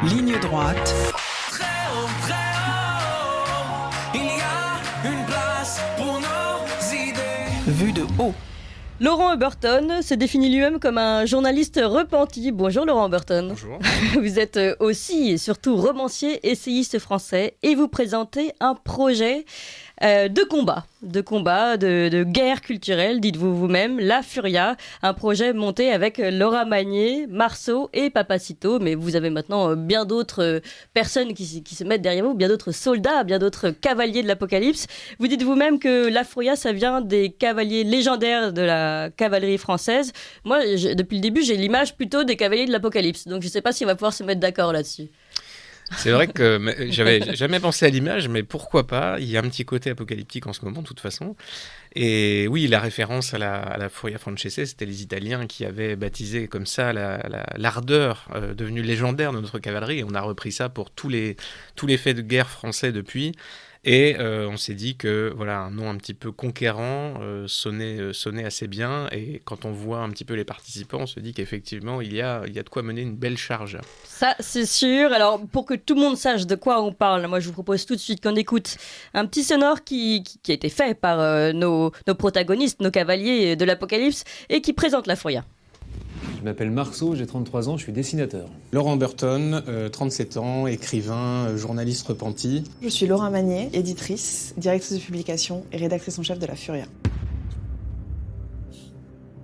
Ligne droite. Très haut, il y a une place pour nos idées. Vue de haut. Laurent Oberton se définit lui-même comme un journaliste repenti. Bonjour Laurent Oberton. Bonjour. Vous êtes aussi et surtout romancier, essayiste français et vous présentez un projet de combat, de guerre culturelle, dites-vous vous-même, La Furia, un projet monté avec Laura Magnier, Marceau et Papacito, mais vous avez maintenant bien d'autres personnes qui se mettent derrière vous, bien d'autres soldats, bien d'autres cavaliers de l'Apocalypse. Vous dites vous-même que La Furia, ça vient des cavaliers légendaires de la cavalerie française. Moi, depuis le début, j'ai l'image plutôt des cavaliers de l'Apocalypse, donc je ne sais pas si on va pouvoir se mettre d'accord là-dessus. C'est vrai que j'avais jamais pensé à l'image, mais pourquoi pas? Il y a un petit côté apocalyptique en ce moment, de toute façon. Et oui, la référence à la Furia Francese, c'était les Italiens qui avaient baptisé comme ça l'ardeur devenue légendaire de notre cavalerie. Et on a repris ça pour tous les faits de guerre français depuis. Et on s'est dit que voilà, un nom un petit peu conquérant sonnait assez bien. Et quand on voit un petit peu les participants, on se dit qu'effectivement, il y a de quoi mener une belle charge. Ça, c'est sûr. Alors, pour que tout le monde sache de quoi on parle, moi, je vous propose tout de suite qu'on écoute un petit sonore qui a été fait par nos protagonistes, nos cavaliers de l'Apocalypse, et qui présente La Furia. Je m'appelle Marceau, j'ai 33 ans, je suis dessinateur. Laurent Burton, 37 ans, écrivain, journaliste repenti. Je suis Laura Magnier, éditrice, directrice de publication et rédactrice en chef de La Furia.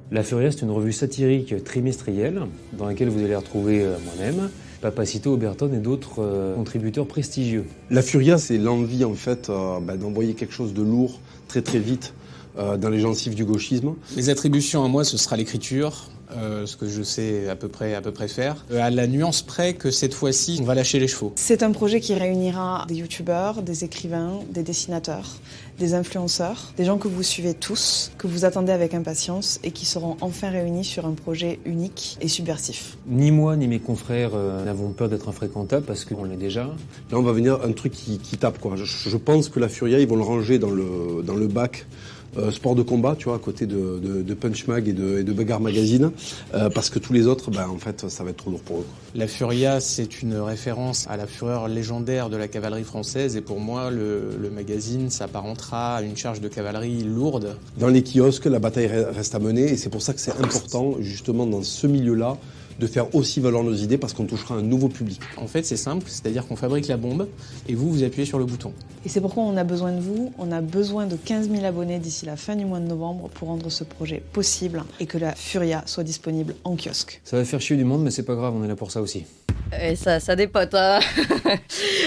La Furia, c'est une revue satirique trimestrielle dans laquelle vous allez retrouver moi-même, Papacito, Oberton et d'autres contributeurs prestigieux. La Furia, c'est l'envie en fait d'envoyer quelque chose de lourd très très vite dans les gencives du gauchisme. Mes attributions à moi, ce sera l'écriture, ce que je sais à peu près faire, à la nuance près que cette fois-ci, on va lâcher les chevaux. C'est un projet qui réunira des youtubeurs, des écrivains, des dessinateurs, des influenceurs, des gens que vous suivez tous, que vous attendez avec impatience et qui seront enfin réunis sur un projet unique et subversif. Ni moi ni mes confrères n'avons peur d'être infréquentables parce qu'on l'est déjà. Là, on va venir un truc qui tape, quoi. Je pense que la Furia, ils vont le ranger dans le bac sport de combat, tu vois, à côté de Punch Mag et de Bagarre Magazine, parce que tous les autres, en fait, ça va être trop lourd pour eux. La Furia, c'est une référence à la fureur légendaire de la cavalerie française, et pour moi, le magazine s'apparentera à une charge de cavalerie lourde. Dans les kiosques, la bataille reste à mener, et c'est pour ça que c'est important, justement, dans ce milieu-là, de faire aussi valoir nos idées parce qu'on touchera un nouveau public. En fait, c'est simple, c'est-à-dire qu'on fabrique la bombe et vous appuyez sur le bouton. Et c'est pourquoi on a besoin de vous. On a besoin de 15 000 abonnés d'ici la fin du mois de novembre pour rendre ce projet possible et que la Furia soit disponible en kiosque. Ça va faire chier du monde, mais c'est pas grave, on est là pour ça aussi. Et ça dépote, hein.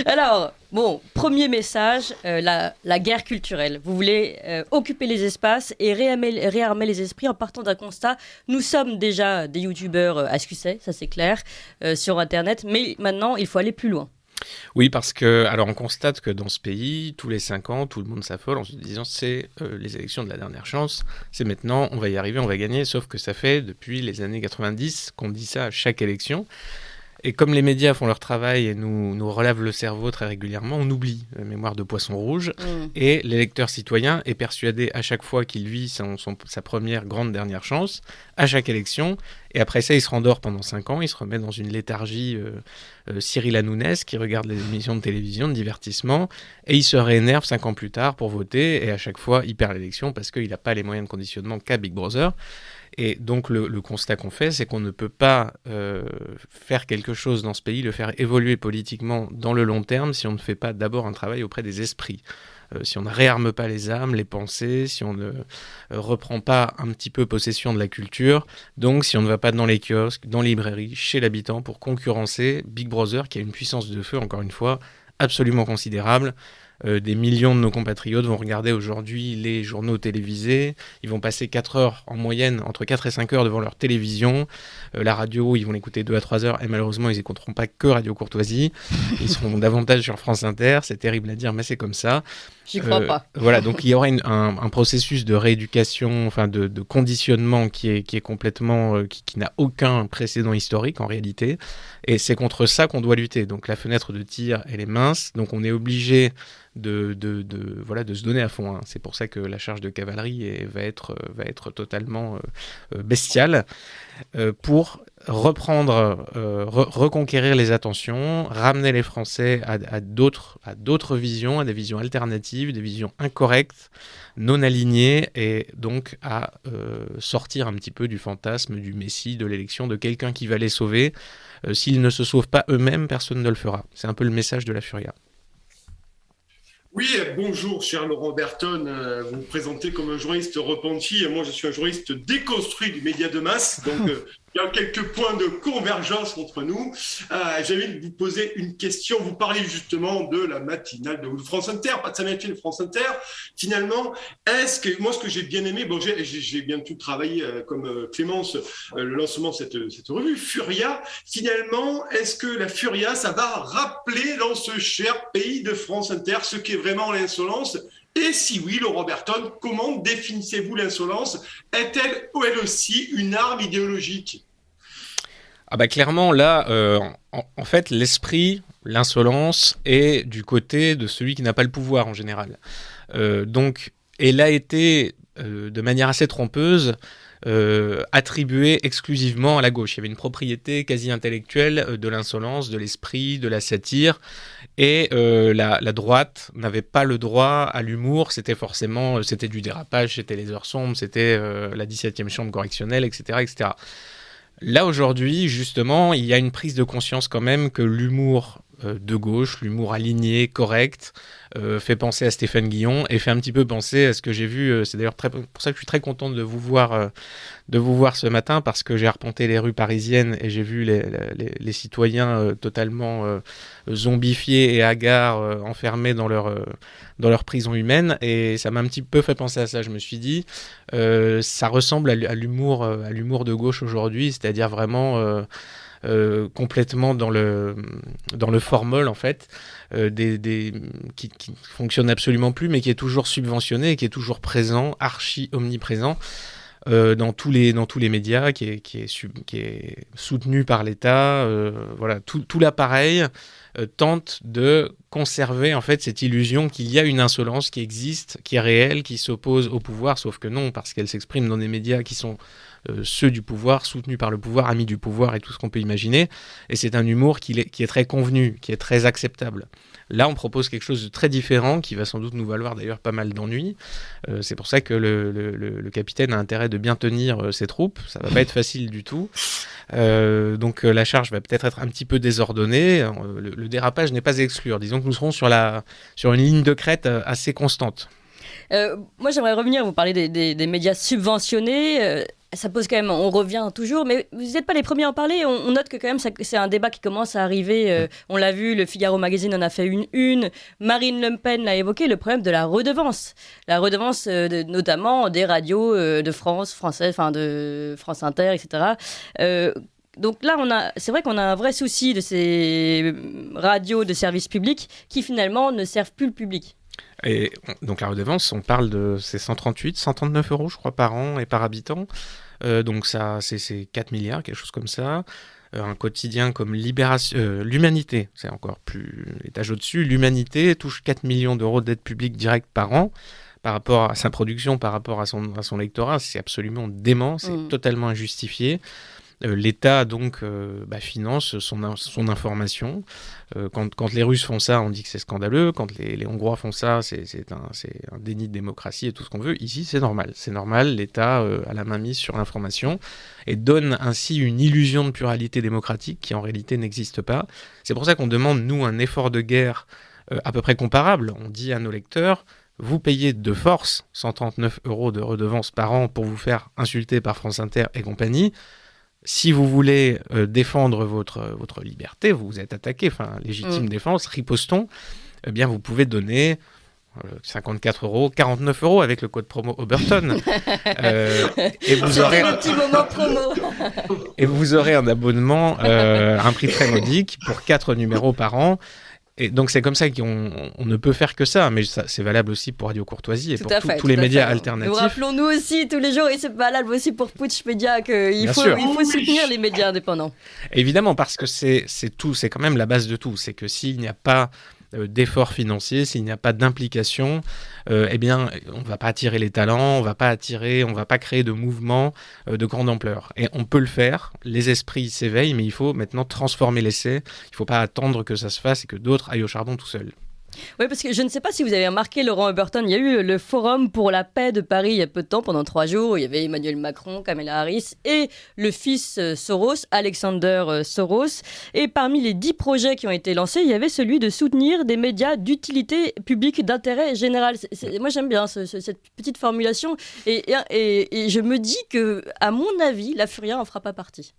Alors, bon, premier message, la guerre culturelle. Vous voulez occuper les espaces et réarmer les esprits en partant d'un constat. Nous sommes déjà des youtubeurs à succès, ça c'est clair, sur Internet, mais maintenant, il faut aller plus loin. Oui, parce que, alors on constate que dans ce pays, tous les 5 ans, tout le monde s'affole en se disant c'est les élections de la dernière chance, c'est maintenant, on va y arriver, on va gagner, sauf que ça fait depuis les années 90 qu'on dit ça à chaque élection. Et comme les médias font leur travail et nous relavent le cerveau très régulièrement, on oublie la mémoire de poisson rouge. Et l'électeur citoyen est persuadé à chaque fois qu'il vit sa première grande dernière chance, à chaque élection. Et après ça, il se rendort pendant 5 ans, il se remet dans une léthargie Cyril Hanounès qui regarde les émissions de télévision, de divertissement, et il se réénerve 5 ans plus tard pour voter. Et à chaque fois, il perd l'élection parce qu'il n'a pas les moyens de conditionnement qu'a Big Brother. Et donc le constat qu'on fait, c'est qu'on ne peut pas faire quelque chose dans ce pays, le faire évoluer politiquement dans le long terme si on ne fait pas d'abord un travail auprès des esprits. Si on ne réarme pas les âmes, les pensées, si on ne reprend pas un petit peu possession de la culture, donc si on ne va pas dans les kiosques, dans les librairies, chez l'habitant pour concurrencer Big Brother qui a une puissance de feu, encore une fois, absolument considérable. Des millions de nos compatriotes vont regarder aujourd'hui les journaux télévisés, ils vont passer 4 heures en moyenne, entre 4 et 5 heures devant leur télévision, la radio ils vont l'écouter 2 à 3 heures et malheureusement ils n'écouteront pas que Radio Courtoisie, ils seront davantage sur France Inter, c'est terrible à dire mais c'est comme ça. J'y crois pas. Voilà, donc il y aura un processus de rééducation, enfin de conditionnement qui est complètement, qui n'a aucun précédent historique en réalité, et c'est contre ça qu'on doit lutter. Donc la fenêtre de tir, elle est mince, donc on est obligé de se donner à fond, hein. C'est pour ça que la charge de cavalerie va être totalement bestiale, pour reprendre, reconquérir les attentions, ramener les Français à d'autres visions, à des visions alternatives, des visions incorrectes, non alignées, et donc à sortir un petit peu du fantasme du Messie, de l'élection de quelqu'un qui va les sauver. S'ils ne se sauvent pas eux-mêmes, personne ne le fera. C'est un peu le message de la Furia. Oui, bonjour, cher Laurent Berton. Vous vous présentez comme un journaliste repenti. Et moi, je suis un journaliste déconstruit du média de masse. Donc, il y a quelques points de convergence entre nous. J'ai envie de vous poser une question. Vous parlez justement de la matinale de France Inter, pas de sa matinale de France Inter. Finalement, moi, ce que j'ai bien aimé, bon, j'ai bien tout travaillé comme Clémence, le lancement de cette revue, Furia. Finalement, est-ce que la Furia, ça va rappeler dans ce cher pays de France Inter ce qu'est vraiment l'insolence? Et si oui, Laurent Berton, comment définissez-vous l'insolence? Est-elle, elle aussi, une arme idéologique? Ah bah clairement, là, en fait, l'esprit, l'insolence est du côté de celui qui n'a pas le pouvoir en général. Donc, elle a été, de manière assez trompeuse, attribuée exclusivement à la gauche. Il y avait une propriété quasi intellectuelle de l'insolence, de l'esprit, de la satire, et la droite n'avait pas le droit à l'humour. C'était du dérapage, c'était les heures sombres, c'était la 17e chambre correctionnelle, etc., etc. Là, aujourd'hui, justement, il y a une prise de conscience quand même que l'humour de gauche, l'humour aligné, correct, fait penser à Stéphane Guillon et fait un petit peu penser à ce que j'ai vu. C'est d'ailleurs pour ça que je suis très content de vous voir ce matin, parce que j'ai arpenté les rues parisiennes et j'ai vu les citoyens totalement zombifiés et hagards, enfermés dans leur prison humaine, et ça m'a un petit peu fait penser à ça. Je me suis dit, ça ressemble à l'humour de gauche aujourd'hui, c'est-à-dire vraiment complètement dans le formol en fait, qui fonctionne absolument plus, mais qui est toujours subventionné et qui est toujours présent, archi omniprésent dans tous les médias, qui est soutenu par l'État. Voilà, tout l'appareil tente de conserver en fait cette illusion qu'il y a une insolence qui existe, qui est réelle, qui s'oppose au pouvoir, sauf que non, parce qu'elle s'exprime dans des médias qui sont ceux du pouvoir, soutenus par le pouvoir, amis du pouvoir et tout ce qu'on peut imaginer. Et c'est un humour qui est très convenu, qui est très acceptable. Là, on propose quelque chose de très différent, qui va sans doute nous valoir d'ailleurs pas mal d'ennuis. C'est pour ça que le capitaine a intérêt de bien tenir ses troupes. Ça va pas être facile du tout. Donc la charge va peut-être être un petit peu désordonnée. Le dérapage n'est pas à exclure. Disons que nous serons sur une ligne de crête assez constante. Moi, j'aimerais revenir, vous parlez des médias subventionnés. Ça pose quand même, on revient toujours, mais vous n'êtes pas les premiers à en parler. On note que quand même, c'est un débat qui commence à arriver. On l'a vu, le Figaro Magazine en a fait une. Marine Le Pen l'a évoqué, le problème de la redevance. La redevance, notamment des radios de France, françaises, enfin de France Inter, etc. Donc là, c'est vrai qu'on a un vrai souci de ces radios de service public qui finalement ne servent plus le public. Et donc la redevance, on parle de 139 euros, je crois, par an et par habitant. Donc ça, c'est 4 milliards, quelque chose comme ça. Un quotidien comme l'Humanité, c'est encore plus l'étage au-dessus. L'Humanité touche 4 millions d'euros d'aide publique directe par an. Par rapport à sa production, par rapport à son lectorat, c'est absolument dément, c'est totalement injustifié. L'État donc finance son information. Quand les Russes font ça, on dit que c'est scandaleux. Quand les Hongrois font ça, c'est un déni de démocratie et tout ce qu'on veut. Ici, c'est normal. C'est normal. L'État a la main mise sur l'information et donne ainsi une illusion de pluralité démocratique qui en réalité n'existe pas. C'est pour ça qu'on demande, nous, un effort de guerre à peu près comparable. On dit à nos lecteurs: vous payez de force 139 euros de redevance par an pour vous faire insulter par France Inter et compagnie. Si vous voulez défendre votre liberté, vous êtes attaqué, légitime défense, ripostons, eh bien vous pouvez donner 54 euros, 49 euros avec le code promo Oberton. Et vous aurez un petit moment promo. Et vous aurez un abonnement, un prix très modique pour 4 numéros par an. Et donc c'est comme ça qu'on ne peut faire que ça, mais ça, c'est valable aussi pour Radio Courtoisie et Tout pour à fait, tous les tout à médias fait. alternatifs. Nous rappelons nous aussi tous les jours, et c'est valable aussi pour Putsch Média, qu'il Bien faut, sûr. il faut soutenir les médias indépendants. Évidemment, parce que c'est tout, c'est quand même la base de tout. C'est que s'il n'y a pas d'efforts financiers, s'il n'y a pas d'implication, eh bien, on ne va pas attirer les talents, on va pas créer de mouvements de grande ampleur. Et on peut le faire, les esprits s'éveillent, mais il faut maintenant transformer l'essai. Il ne faut pas attendre que ça se fasse et que d'autres aillent au charbon tout seuls. Oui, parce que je ne sais pas si vous avez remarqué, Laurent Oberton, il y a eu le Forum pour la paix de Paris il y a peu de temps, pendant 3 jours. Il y avait Emmanuel Macron, Kamala Harris et le fils Soros, Alexander Soros. Et parmi les 10 projets qui ont été lancés, il y avait celui de soutenir des médias d'utilité publique d'intérêt général. Moi, j'aime bien cette petite formulation. Et je me dis que, à mon avis, la Furia en fera pas partie.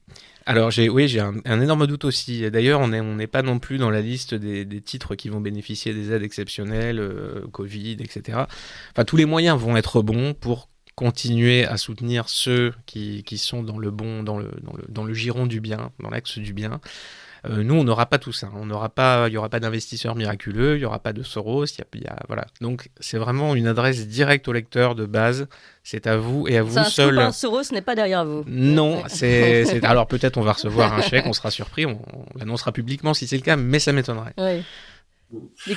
Alors j'ai un énorme doute aussi. D'ailleurs, on n'est pas non plus dans la liste des titres qui vont bénéficier des aides exceptionnelles, Covid, etc. Enfin, tous les moyens vont être bons pour continuer à soutenir ceux qui sont dans le giron du bien, dans l'axe du bien. Nous, on n'aura pas tout ça. Il n'y aura pas d'investisseurs miraculeux, il n'y aura pas de Soros. Voilà. Donc, c'est vraiment une adresse directe au lecteur de base. C'est à vous et à vous seul. Soros n'est pas derrière vous. Non, alors peut-être on va recevoir un chèque, on sera surpris, on l'annoncera publiquement si c'est le cas, mais ça m'étonnerait. Oui.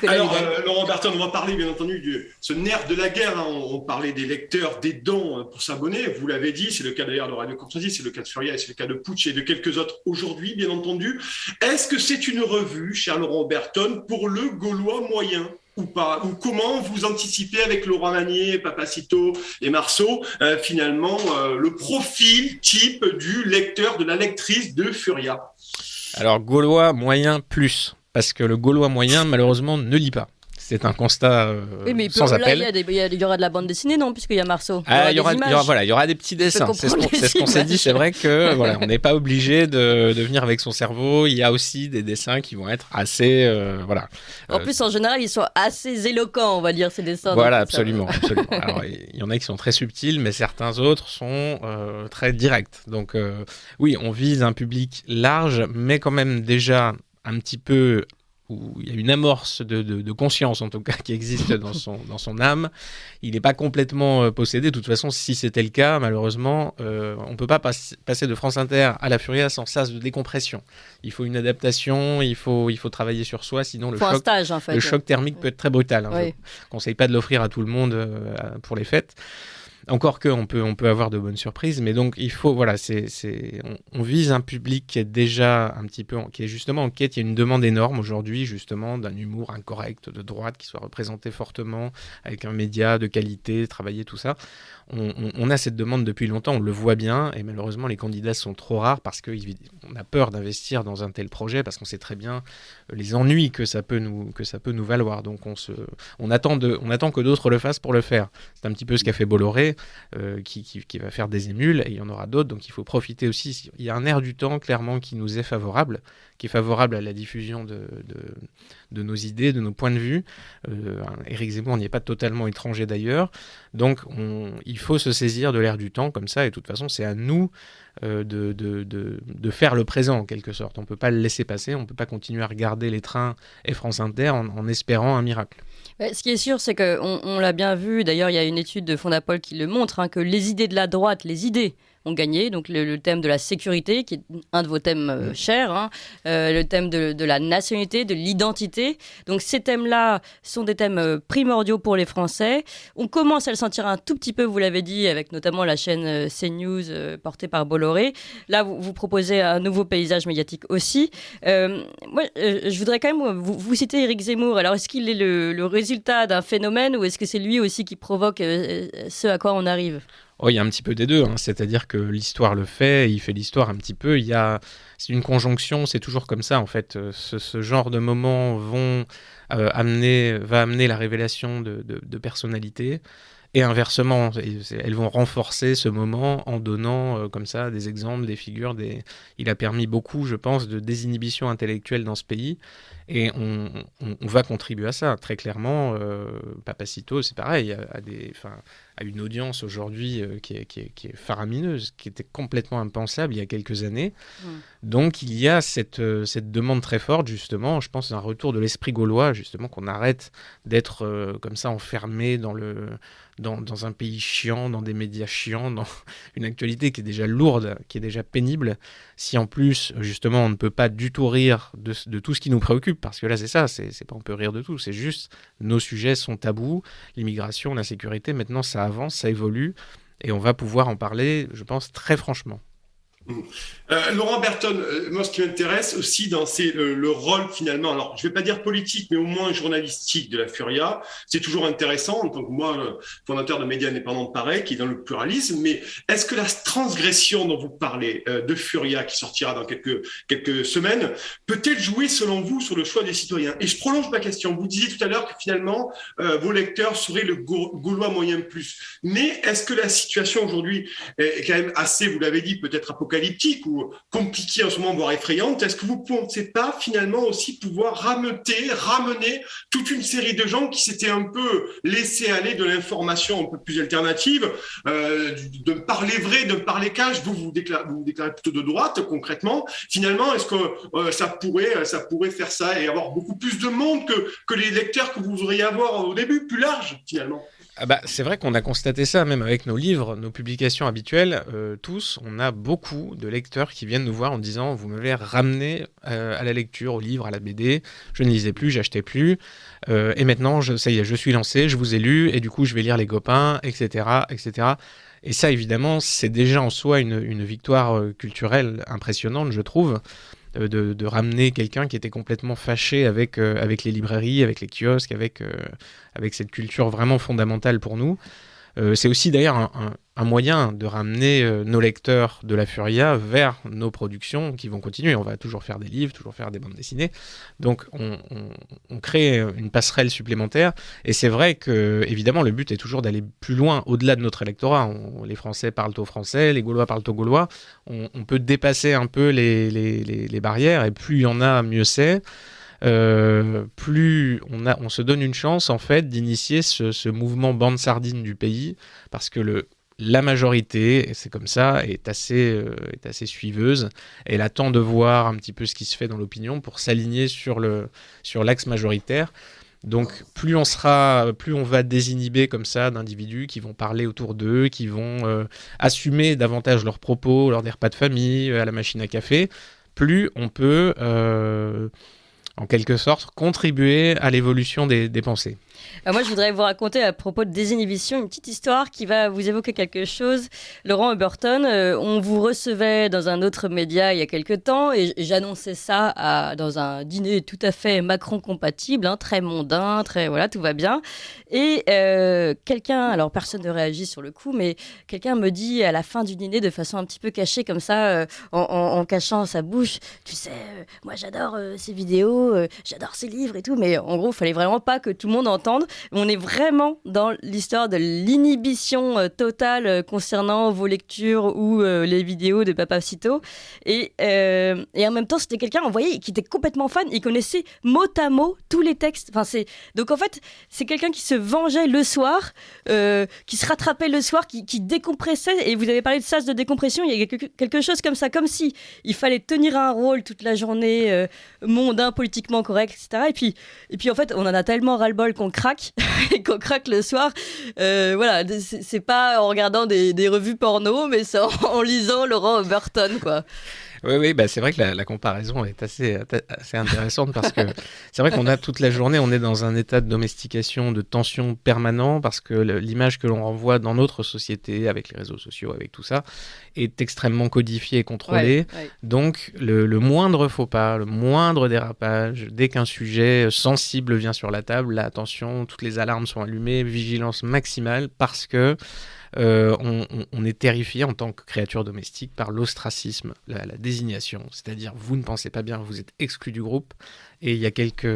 Alors, Laurent Berton, on va parler bien entendu de ce nerf de la guerre. On parlait des lecteurs, des dons pour s'abonner. Vous l'avez dit, c'est le cas d'ailleurs de Radio Courtoisie, c'est le cas de Furia, c'est le cas de Putsch et de quelques autres aujourd'hui, bien entendu. Est-ce que c'est une revue, cher Laurent Berton, pour le Gaulois moyen ou pas? Ou comment vous anticipez avec Laurent Magnier, Papacito et Marceau, finalement, le profil type du lecteur, de la lectrice de Furia? Alors, Gaulois moyen plus. Parce que le Gaulois moyen, malheureusement, ne lit pas. C'est un constat oui, mais sans appel. Là, il y aura de la bande dessinée, non, puisqu'il y a Marceau. Il y aura des petits dessins. C'est ce qu'on s'est dit. C'est vrai que on n'est pas obligé de venir avec son cerveau. Il y a aussi des dessins qui vont être assez, En plus, en général, ils sont assez éloquents, on va dire, ces dessins. Voilà, absolument. Alors, il y en a qui sont très subtils, mais certains autres sont très directs. Donc, oui, on vise un public large, mais quand même déjà un petit peu où il y a une amorce de conscience, en tout cas, qui existe dans son âme. Il n'est pas complètement possédé. De toute façon, si c'était le cas, malheureusement, on ne peut pas passer de France Inter à la Furia sans sas de décompression. Il faut une adaptation, il faut travailler sur soi, sinon le choc thermique peut être très brutal. Oui. Je ne conseille pas de l'offrir à tout le monde pour les fêtes. Encore qu'on peut avoir de bonnes surprises, mais donc il faut, on vise un public qui est déjà un petit peu, qui est justement en quête. Il y a une demande énorme aujourd'hui, justement, d'un humour incorrect, de droite, qui soit représenté fortement, avec un média de qualité, travailler tout ça. On a cette demande depuis longtemps, on le voit bien, et malheureusement les candidats sont trop rares parce qu'on a peur d'investir dans un tel projet, parce qu'on sait très bien les ennuis que ça peut nous valoir. Donc on attend que d'autres le fassent pour le faire. C'est un petit peu ce qu'a fait Bolloré, qui va faire des émules, et il y en aura d'autres, donc il faut profiter aussi. Il y a un air du temps, clairement, qui nous est favorable, qui est favorable à la diffusion de nos idées, de nos points de vue. Éric Zemmour n'y est pas totalement étranger d'ailleurs. Donc il faut se saisir de l'air du temps comme ça, et de toute façon c'est à nous de faire le présent en quelque sorte. On ne peut pas le laisser passer, on ne peut pas continuer à regarder les trains et France Inter en espérant un miracle. Ce qui est sûr, c'est qu'on l'a bien vu, d'ailleurs il y a une étude de Fondapol qui le montre, que les idées de la droite, ont gagné. Donc le thème de la sécurité, qui est un de vos thèmes chers, le thème de la nationalité, de l'identité. Donc ces thèmes-là sont des thèmes primordiaux pour les Français. On commence à le sentir un tout petit peu, vous l'avez dit, avec notamment la chaîne CNews portée par Bolloré. Là, vous proposez un nouveau paysage médiatique aussi. Moi, je voudrais quand même vous citer Éric Zemmour. Alors, est-ce qu'il est le résultat d'un phénomène, ou est-ce que c'est lui aussi qui provoque ce à quoi on arrive ? Oh, il y a un petit peu des deux, c'est-à-dire que l'histoire le fait, il fait l'histoire un petit peu. C'est une conjonction, c'est toujours comme ça en fait. Ce genre de moments va amener la révélation de personnalités. Et inversement, elles vont renforcer ce moment en donnant comme ça des exemples, des figures. Il a permis beaucoup, je pense, de désinhibition intellectuelle dans ce pays. Et on va contribuer à ça, très clairement. Papacito, c'est pareil, a une audience aujourd'hui qui est faramineuse, qui était complètement impensable il y a quelques années. Donc il y a cette demande très forte, justement, je pense, d'un retour de l'esprit gaulois, justement, qu'on arrête d'être comme ça enfermé dans un pays chiant, dans des médias chiants, dans une actualité qui est déjà lourde, qui est déjà pénible. Si en plus, justement, on ne peut pas du tout rire de tout ce qui nous préoccupe, parce que là, c'est ça, c'est pas on peut rire de tout, c'est juste nos sujets sont tabous, l'immigration, la sécurité, maintenant ça avance, ça évolue, et on va pouvoir en parler, je pense, très franchement. Laurent Berton, moi ce qui m'intéresse aussi c'est le rôle finalement, alors je ne vais pas dire politique, mais au moins journalistique de la Furia. C'est toujours intéressant en tant que moi, fondateur de médias indépendants de Paris, qui est dans le pluralisme, mais est-ce que la transgression dont vous parlez de Furia, qui sortira dans quelques semaines, peut-elle jouer selon vous sur le choix des citoyens? Et je prolonge ma question, vous disiez tout à l'heure que finalement vos lecteurs seraient le Gaulois moyen plus, mais est-ce que la situation aujourd'hui est quand même assez, vous l'avez dit, peut-être apocalyptique ou compliquée en ce moment, voire effrayante, est-ce que vous ne pensez pas finalement aussi pouvoir ramener toute une série de gens qui s'étaient un peu laissés aller de l'information un peu plus alternative, de me parler vrai, de me parler cash, vous déclarez plutôt de droite concrètement, finalement, est-ce que ça pourrait faire ça et avoir beaucoup plus de monde que les lecteurs que vous auriez à avoir au début, plus large finalement? C'est vrai qu'on a constaté ça, même avec nos livres, nos publications habituelles, tous, on a beaucoup de lecteurs qui viennent nous voir en disant « Vous m'avez ramené à la lecture, au livre, à la BD, je ne lisais plus, j'achetais plus, et maintenant, ça y est, je suis lancé, je vous ai lu, et du coup, je vais lire les copains, etc. etc. » Et ça, évidemment, c'est déjà en soi une victoire culturelle impressionnante, je trouve, de ramener quelqu'un qui était complètement fâché avec les librairies, avec les kiosques, avec cette culture vraiment fondamentale pour nous. C'est aussi d'ailleurs un moyen de ramener nos lecteurs de la Furia vers nos productions qui vont continuer. On va toujours faire des livres, toujours faire des bandes dessinées. Donc on crée une passerelle supplémentaire. Et c'est vrai que, évidemment, le but est toujours d'aller plus loin, au-delà de notre électorat. Les Français parlent au français, les Gaulois parlent au gaulois. On peut dépasser un peu les barrières, et plus il y en a, mieux c'est. Plus on se donne une chance en fait d'initier ce mouvement bande sardine du pays, parce que la majorité, et c'est comme ça, est assez suiveuse. Elle attend de voir un petit peu ce qui se fait dans l'opinion pour s'aligner sur l'axe majoritaire. Donc plus on va désinhiber comme ça d'individus qui vont parler autour d'eux, qui vont assumer davantage leurs propos lors des repas de famille, à la machine à café, plus on peut en quelque sorte contribuer à l'évolution des pensées. Moi, je voudrais vous raconter à propos de désinhibition une petite histoire qui va vous évoquer quelque chose. Laurent Berton, on vous recevait dans un autre média il y a quelque temps et j'annonçais ça dans un dîner tout à fait Macron-compatible, très mondain, voilà, tout va bien. Et quelqu'un, alors personne ne réagit sur le coup, mais quelqu'un me dit à la fin du dîner de façon un petit peu cachée comme ça, en cachant sa bouche, tu sais, moi j'adore ces vidéos, j'adore ces livres et tout, mais en gros, il fallait vraiment pas que tout le monde entende. On est vraiment dans l'histoire de l'inhibition totale concernant vos lectures ou les vidéos de Papacito. Et en même temps, c'était quelqu'un, on voyait, qui était complètement fan. Il connaissait mot à mot tous les textes. Donc en fait, c'est quelqu'un qui se vengeait le soir, qui se rattrapait le soir, qui décompressait. Et vous avez parlé de sas de décompression, il y a quelque chose comme ça, comme si il fallait tenir un rôle toute la journée, mondain, politiquement correct, etc. Et puis en fait, on en a tellement ras-le-bol qu'on craque et qu'on craque le soir. Voilà, c'est pas en regardant des revues porno, mais c'est en lisant Laurent Berton, quoi. Oui, c'est vrai que la comparaison est assez intéressante parce que c'est vrai qu'on a toute la journée, on est dans un état de domestication, de tension permanent, parce que l'image que l'on renvoie dans notre société, avec les réseaux sociaux, avec tout ça, est extrêmement codifiée et contrôlée. Ouais. Donc le moindre faux pas, le moindre dérapage, dès qu'un sujet sensible vient sur la table, là, attention, toutes les alarmes sont allumées, vigilance maximale, parce que on est terrifié en tant que créature domestique par l'ostracisme, la désignation, c'est-à-dire vous ne pensez pas bien, vous êtes exclu du groupe, Et il y a quelques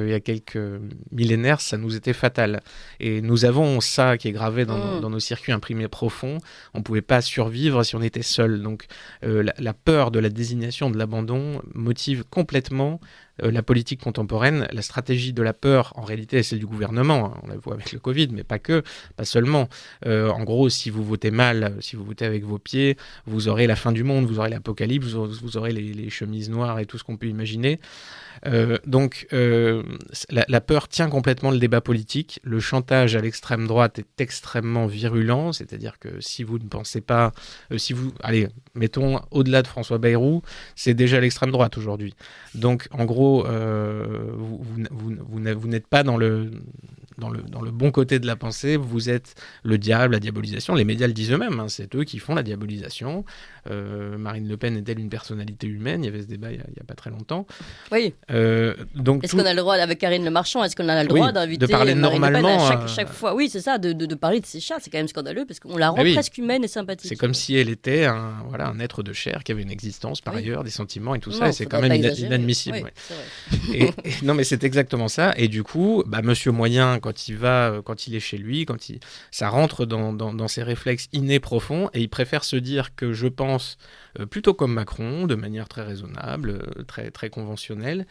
millénaires, ça nous était fatal. Et nous avons ça qui est gravé dans nos circuits imprimés profonds. On ne pouvait pas survivre si on était seul. Donc la peur de la désignation, de l'abandon motive complètement la politique contemporaine. La stratégie de la peur, en réalité, c'est celle du gouvernement. On la voit avec le Covid, mais pas seulement. En gros, si vous votez mal, si vous votez avec vos pieds, vous aurez la fin du monde, vous aurez l'apocalypse, vous aurez les chemises noires et tout ce qu'on peut imaginer. Donc la peur tient complètement le débat politique. Le chantage à l'extrême droite est extrêmement virulent, c'est-à-dire que si vous ne pensez pas, allez, mettons au-delà de François Bayrou, c'est déjà l'extrême droite aujourd'hui. Donc en gros, vous n'êtes pas dans le bon côté de la pensée, vous êtes le diable, la diabolisation. Les médias le disent eux-mêmes, hein, c'est eux qui font la diabolisation. Marine Le Pen est-elle une personnalité humaine ? Il y avait ce débat il n'y a pas très longtemps. Oui. Donc est-ce qu'on a le droit, avec Karine Le Marchand, est-ce qu'on a le droit d'inviter de parler Marine normalement Le Pen à chaque fois ? Oui, c'est ça, de parler de ses chats, c'est quand même scandaleux parce qu'on la rend presque humaine et sympathique. C'est comme si elle était un être de chair qui avait une existence par ailleurs, des sentiments et tout ça, et c'est quand faudrait même pas exagérer. inadmissible. Oui, ouais. c'est vrai. Non, mais c'est exactement ça. Et du coup, Monsieur Moyen, quand il est chez lui, ça rentre dans ses réflexes innés profonds, et il préfère se dire que je pense plutôt comme Macron, de manière très raisonnable, très, très conventionnelle.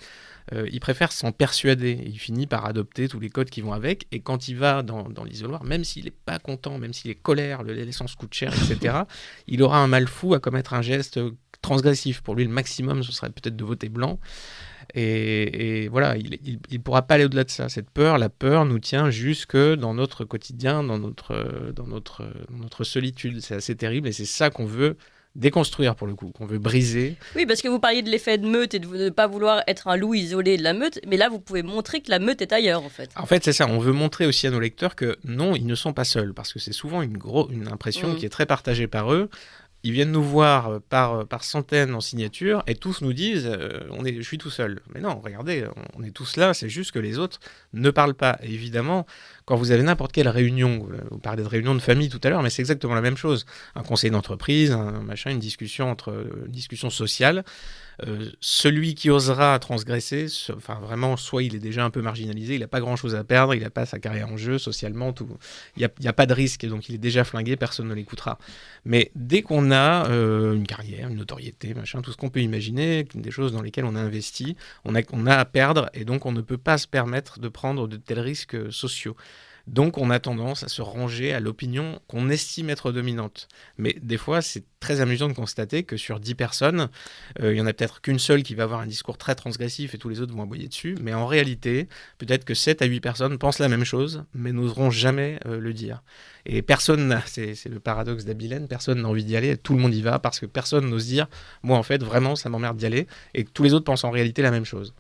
Il préfère s'en persuader. Il finit par adopter tous les codes qui vont avec. Et quand il va dans l'isoloir, même s'il n'est pas content, même s'il est colère, l'essence coûte cher, etc., il aura un mal fou à commettre un geste transgressif. Pour lui, le maximum, ce serait peut-être de voter blanc. Et voilà, il ne pourra pas aller au-delà de ça. La peur nous tient jusque dans notre quotidien, dans notre solitude. C'est assez terrible et c'est ça qu'on veut déconstruire pour le coup, qu'on veut briser. Oui, parce que vous parliez de l'effet de meute et de ne pas vouloir être un loup isolé de la meute, mais là vous pouvez montrer que la meute est ailleurs en fait. En fait c'est ça, on veut montrer aussi à nos lecteurs que non, ils ne sont pas seuls, parce que c'est souvent une impression qui est très partagée par eux. Ils viennent nous voir par centaines en signature et tous nous disent je suis tout seul. Mais non, regardez, on est tous là, c'est juste que les autres ne parlent pas. Et évidemment, quand vous avez n'importe quelle réunion, vous parlez de réunion de famille tout à l'heure, mais c'est exactement la même chose. Un conseil d'entreprise, une discussion sociale. Celui qui osera transgresser, vraiment, soit il est déjà un peu marginalisé, il n'a pas grand-chose à perdre, il n'a pas sa carrière en jeu socialement, il n'y a pas de risque, et donc il est déjà flingué, personne ne l'écoutera. Mais dès qu'on a une carrière, une notoriété, tout ce qu'on peut imaginer, des choses dans lesquelles on a investi, on a à perdre, et donc on ne peut pas se permettre de prendre de tels risques sociaux. Donc on a tendance à se ranger à l'opinion qu'on estime être dominante. Mais des fois, c'est très amusant de constater que sur 10 personnes, il n'y en a peut-être qu'une seule qui va avoir un discours très transgressif et tous les autres vont aboyer dessus. Mais en réalité, peut-être que 7 à 8 personnes pensent la même chose, mais n'oseront jamais le dire. Et personne, c'est le paradoxe d'Abilène, personne n'a envie d'y aller, tout le monde y va parce que personne n'ose dire « moi en fait, vraiment, ça m'emmerde d'y aller » et que tous les autres pensent en réalité la même chose.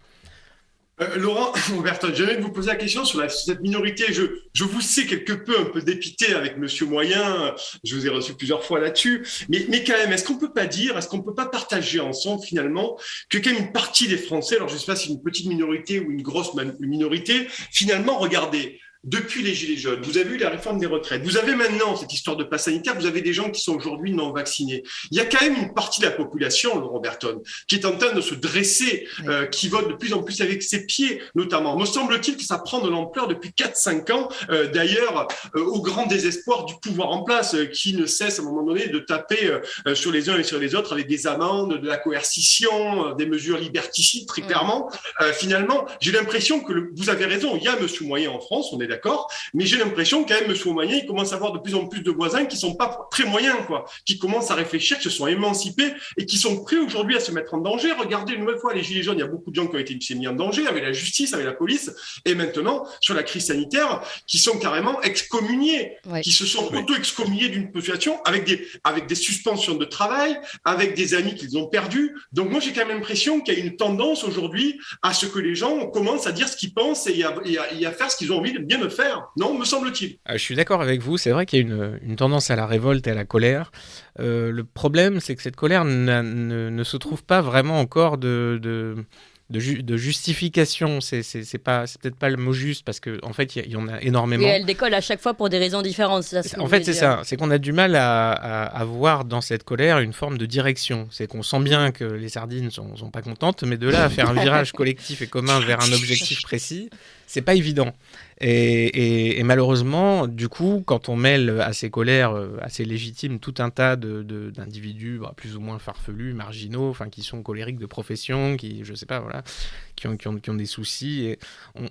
Laurent Berton, j'aimerais vous poser la question sur cette minorité. Je vous sais quelque peu un peu dépité avec Monsieur Moyen. Je vous ai reçu plusieurs fois là-dessus. Mais quand même, est-ce qu'on peut pas partager ensemble finalement que quand même une partie des Français, alors je ne sais pas si c'est une petite minorité ou une grosse minorité, finalement, regardez. Depuis les Gilets jaunes, vous avez eu la réforme des retraites. Vous avez maintenant cette histoire de passe sanitaire. Vous avez des gens qui sont aujourd'hui non vaccinés. Il y a quand même une partie de la population, Laurent Berton, qui est en train de se dresser, qui vote de plus en plus avec ses pieds, notamment. Me semble-t-il que ça prend de l'ampleur depuis 4-5 ans, d'ailleurs, au grand désespoir du pouvoir en place, qui ne cesse à un moment donné de taper sur les uns et sur les autres avec des amendes, de la coercition, des mesures liberticides, très clairement. Finalement, j'ai l'impression que vous avez raison. Il y a Monsieur Moyen en France, on est d'accord, mais j'ai l'impression quand même, Monsieur Moyen, il commence à avoir de plus en plus de voisins qui sont pas très moyens, qui commencent à réfléchir, qui se sont émancipés et qui sont prêts aujourd'hui à se mettre en danger. Regardez une nouvelle fois les Gilets jaunes, il y a beaucoup de gens qui ont été mis en danger avec la justice, avec la police, et maintenant, sur la crise sanitaire, qui sont carrément excommuniés, qui se sont auto-excommuniés d'une situation avec des suspensions de travail, avec des amis qu'ils ont perdus. Donc moi, j'ai quand même l'impression qu'il y a une tendance aujourd'hui à ce que les gens commencent à dire ce qu'ils pensent et à faire ce qu'ils ont envie de bien faire, non, me semble-t-il. Je suis d'accord avec vous, c'est vrai qu'il y a une tendance à la révolte et à la colère. Le problème, c'est que cette colère ne se trouve pas vraiment encore de de justification, c'est peut-être pas le mot juste, parce qu'en fait, il y en a énormément. Et elle décolle à chaque fois pour des raisons différentes. En fait, c'est ça. C'est qu'on a du mal à voir dans cette colère une forme de direction. C'est qu'on sent bien que les sardines sont pas contentes, mais de là à faire un virage collectif et commun vers un objectif précis, c'est pas évident. Et malheureusement, du coup, quand on mêle à ces colères assez légitimes tout un tas d'individus plus ou moins farfelus, marginaux, enfin qui sont colériques de profession, qui, je sais pas, voilà, qui ont des soucis, et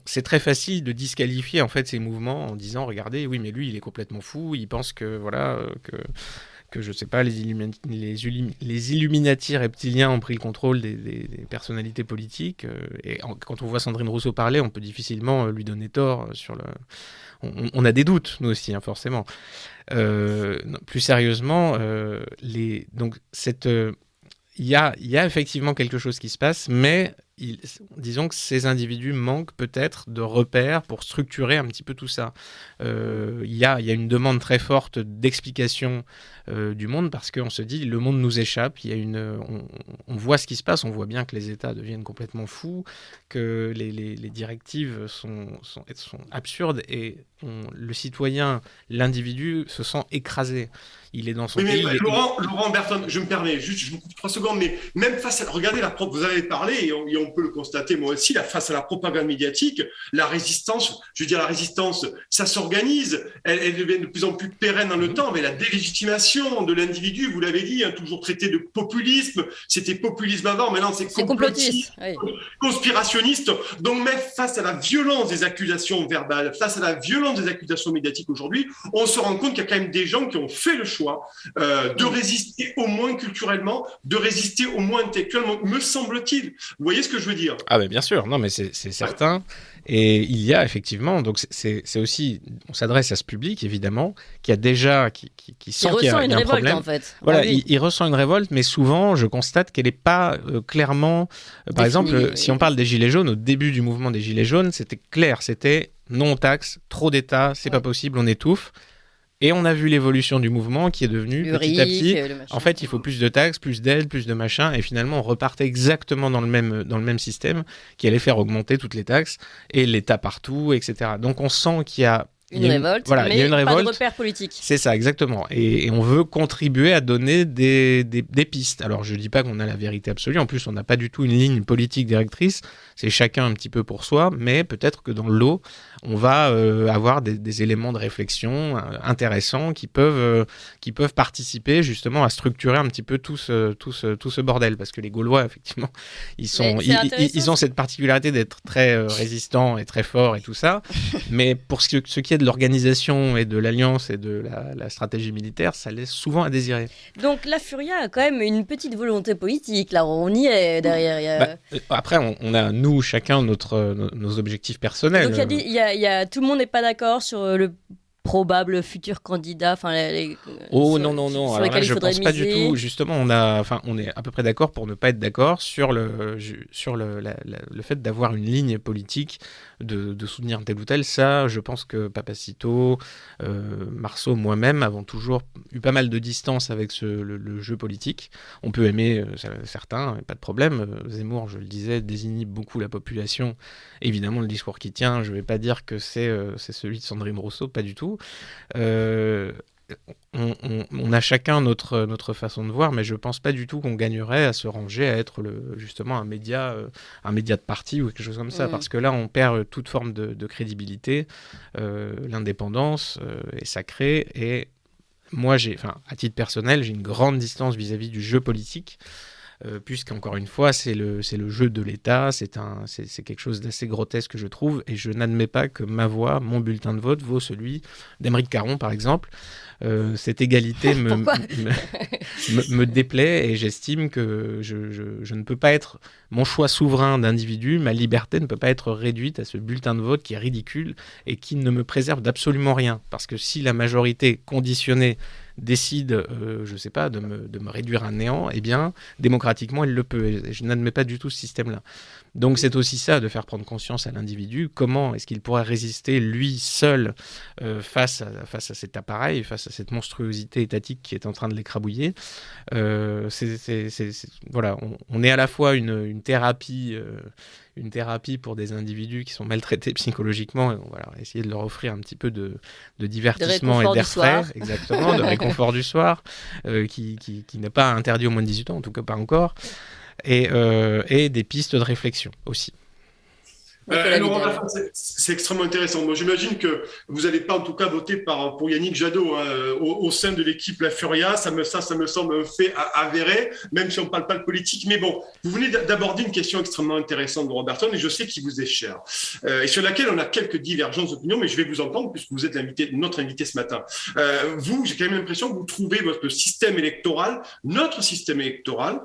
c'est très facile de disqualifier en fait ces mouvements en disant regardez, oui, mais lui, il est complètement fou, il pense que voilà que je sais pas, les Illuminati reptiliens ont pris le contrôle des personnalités politiques. Quand on voit Sandrine Rousseau parler, on peut difficilement lui donner tort sur le. On a des doutes, nous aussi, hein, forcément. Plus sérieusement, donc il y a effectivement quelque chose qui se passe, mais disons que ces individus manquent peut-être de repères pour structurer un petit peu tout ça. Il y a une demande très forte d'explication du monde, parce qu'on se dit le monde nous échappe. On voit ce qui se passe, on voit bien que les États deviennent complètement fous, que les directives sont absurdes, et le citoyen, l'individu se sent écrasé. Il est dans son pays. Laurent Berton, je me permets, juste, je vous coupe 3 secondes, mais même face à, regardez, vous avez parlé, et on peut le constater moi aussi, face à la propagande médiatique, la résistance, ça s'organise, elle devient de plus en plus pérenne dans le temps, mais la délégitimation de l'individu, vous l'avez dit, hein, toujours traité de populisme, c'était populisme avant, maintenant c'est complotiste, conspirationniste. Donc même face à la violence des accusations verbales, face à la violence des accusations médiatiques aujourd'hui, on se rend compte qu'il y a quand même des gens qui ont fait le choix de résister au moins culturellement, de résister au moins intellectuellement, me semble-t-il. Vous voyez ce que je veux dire? Ah ben bien sûr, non mais c'est certain. Et il y a effectivement, donc c'est aussi, on s'adresse à ce public évidemment, qui a déjà, qui sent qu'il y a un problème. En fait. Voilà, il ressent une révolte, mais souvent je constate qu'elle n'est pas clairement. Par exemple, si on parle des Gilets jaunes, au début du mouvement des Gilets jaunes, c'était clair, c'était non aux taxes, trop d'État, c'est pas possible, on étouffe. Et on a vu l'évolution du mouvement qui est devenu petit à petit, en fait, il faut plus de taxes, plus d'aides, plus de machin, et finalement on repartait exactement dans le même système qui allait faire augmenter toutes les taxes et l'État partout, etc. Donc on sent qu'il y a une révolte, voilà, mais il y a une révolte, pas de repère politique. C'est ça, exactement. Et on veut contribuer à donner des pistes. Alors, je ne dis pas qu'on a la vérité absolue. En plus, on n'a pas du tout une ligne politique directrice. C'est chacun un petit peu pour soi. Mais peut-être que dans le lot, on va avoir des éléments de réflexion intéressants qui peuvent participer justement à structurer un petit peu tout ce bordel. Parce que les Gaulois, effectivement, ils ont cette particularité d'être très résistants et très forts et tout ça. Mais pour ce qui est de l'organisation et de l'alliance et de la stratégie militaire, ça laisse souvent à désirer. Donc la Furia a quand même une petite volonté politique. Là, on y est derrière. Après, on a, nous, chacun, nos objectifs personnels. Donc tout le monde n'est pas d'accord sur le probable futur candidat, non. Alors là, je pense pas du tout. Justement, on est à peu près d'accord pour ne pas être d'accord sur le fait d'avoir une ligne politique, de soutenir tel ou tel. Ça, je pense que Papacito, Marceau, moi-même avons toujours eu pas mal de distance avec le jeu politique. On peut aimer certains, pas de problème. Zemmour, je le disais, désinhibe beaucoup la population. Évidemment, le discours qui tient, je vais pas dire que c'est celui de Sandrine Rousseau, pas du tout. On a chacun notre façon de voir, mais je pense pas du tout qu'on gagnerait à se ranger à être justement un média de parti ou quelque chose comme ça, parce que là on perd toute forme de crédibilité. L'indépendance est sacrée, et moi à titre personnel, j'ai une grande distance vis-à-vis du jeu politique. Puisqu'encore une fois, c'est le jeu de l'État, c'est quelque chose d'assez grotesque, je trouve, et je n'admets pas que ma voix, mon bulletin de vote, vaut celui d'Aymeric Caron, par exemple. Cette égalité me déplaît, et j'estime que je ne peux pas être mon choix souverain d'individu, ma liberté ne peut pas être réduite à ce bulletin de vote qui est ridicule et qui ne me préserve d'absolument rien. Parce que si la majorité conditionnée décide, je sais pas, de me réduire à néant, eh bien, démocratiquement, il le peut. Et je n'admets pas du tout ce système-là. Donc c'est aussi ça, de faire prendre conscience à l'individu, comment est-ce qu'il pourrait résister lui seul face à cet appareil, face à cette monstruosité étatique qui est en train de l'écrabouiller. Voilà, on est à la fois une thérapie pour des individus qui sont maltraités psychologiquement, et on va essayer de leur offrir un petit peu de divertissement et d'air frais, exactement, de réconfort du soir, qui n'est pas interdit aux moins de 18 ans, en tout cas pas encore. Et des pistes de réflexion aussi. Laurent Berton, c'est extrêmement intéressant. Moi, j'imagine que vous n'allez pas, en tout cas, voter pour Yannick Jadot au sein de l'équipe La Furia. Ça me semble un fait avéré, même si on ne parle pas de politique. Mais bon, vous venez d'aborder une question extrêmement intéressante, Laurent Berton, et je sais qu'il vous est cher, et sur laquelle on a quelques divergences d'opinion, mais je vais vous entendre puisque vous êtes notre invité ce matin. J'ai quand même l'impression que vous trouvez votre système électoral, notre système électoral,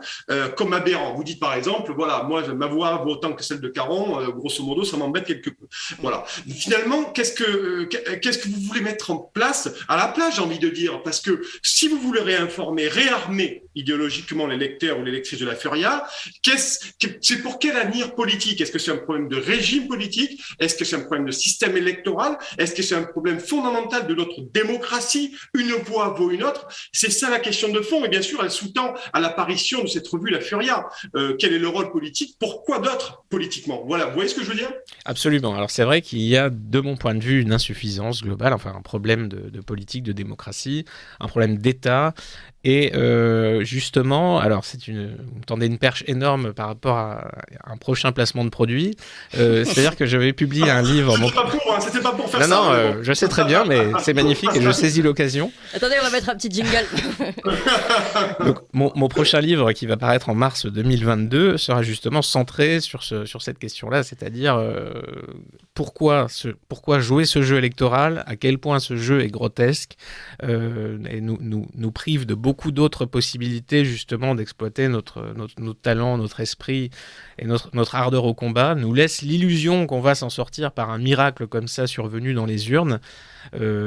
comme aberrant. Vous dites, par exemple, voilà, moi, ma voix vaut autant que celle de Caron, grosso modo, ça m'embête quelque peu. Voilà. Finalement, qu'est-ce que vous voulez mettre en place à la place, j'ai envie de dire, parce que si vous voulez réarmer idéologiquement les lecteurs ou les lectrices de La Furia, c'est pour quel avenir politique? Est-ce que c'est un problème de régime politique? Est-ce que c'est un problème de système électoral? Est-ce que c'est un problème fondamental de notre démocratie? Une voix vaut une autre? C'est ça la question de fond, et bien sûr, elle sous-tend à l'apparition de cette revue La Furia. Quel est le rôle politique? Pourquoi d'autres politiquement? Voilà, vous voyez ce que je veux dire? Absolument. Alors c'est vrai qu'il y a, de mon point de vue, une insuffisance globale, enfin un problème de politique, de démocratie, un problème d'État. Et justement, alors vous me tendez une perche énorme par rapport à un prochain placement de produit. C'est-à-dire que j'avais publié un livre. C'était pas pour faire ça. Non, je sais très bien, mais c'est magnifique et je saisis l'occasion. Attendez, on va mettre un petit jingle. Donc, mon prochain livre, qui va paraître en mars 2022, sera justement centré sur cette question-là, c'est-à-dire pourquoi jouer ce jeu électoral, à quel point ce jeu est grotesque et nous prive de beaucoup d'autres possibilités justement d'exploiter notre talent, notre esprit et notre ardeur au combat, nous laisse l'illusion qu'on va s'en sortir par un miracle comme ça survenu dans les urnes.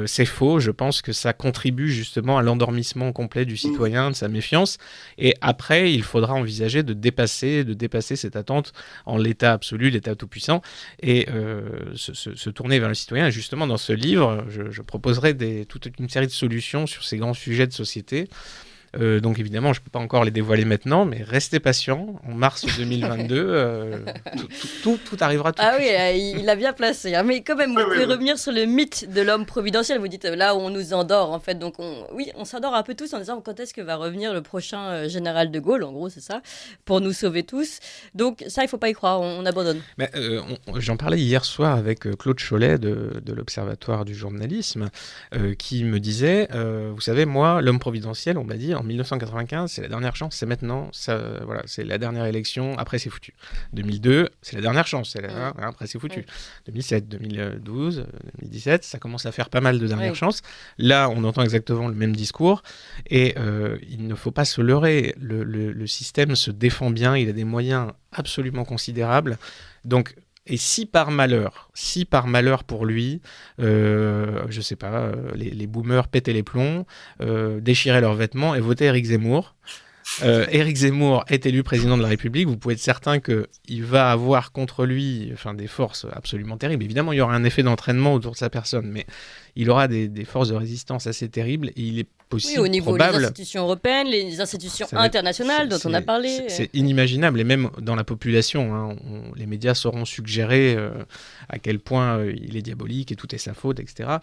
C'est faux, je pense que ça contribue justement à l'endormissement complet du citoyen, de sa méfiance, et après il faudra envisager de dépasser cette attente en l'état absolu, l'état tout-puissant, et se tourner vers le citoyen. Et justement dans ce livre, je proposerai toute une série de solutions sur ces grands sujets de société. Donc évidemment, je ne peux pas encore les dévoiler maintenant, mais restez patients. En mars 2022, tout arrivera tout de suite. Ah oui, il a bien placé. Hein. Mais quand même, vous pouvez revenir sur le mythe de l'homme providentiel. Vous dites là où on nous endort, en fait. Donc on s'endort un peu tous en disant quand est-ce que va revenir le prochain général de Gaulle, en gros, c'est ça, pour nous sauver tous. Donc ça, il ne faut pas y croire, on abandonne. Mais, j'en parlais hier soir avec Claude Cholet de l'Observatoire du journalisme, qui me disait, vous savez, moi, l'homme providentiel, on m'a dit, en 1995, c'est la dernière chance, c'est maintenant, c'est la dernière élection, après c'est foutu. 2002, c'est la dernière chance, après c'est foutu. 2007, 2012, 2017, ça commence à faire pas mal de dernières chances. Là, on entend exactement le même discours, et il ne faut pas se leurrer, le système se défend bien, il a des moyens absolument considérables, donc... Et si par malheur pour lui, je sais pas, les boomers pétaient les plombs, déchiraient leurs vêtements et votaient Éric Zemmour. Éric Zemmour est élu président de la République, vous pouvez être certain qu'il va avoir contre lui des forces absolument terribles. Évidemment, il y aura un effet d'entraînement autour de sa personne, mais il aura des forces de résistance assez terribles et il est possible, au niveau probable, des institutions européennes, les institutions internationales dont on a parlé. C'est inimaginable, et même dans la population, les médias sauront suggérer à quel point il est diabolique et tout est sa faute, etc.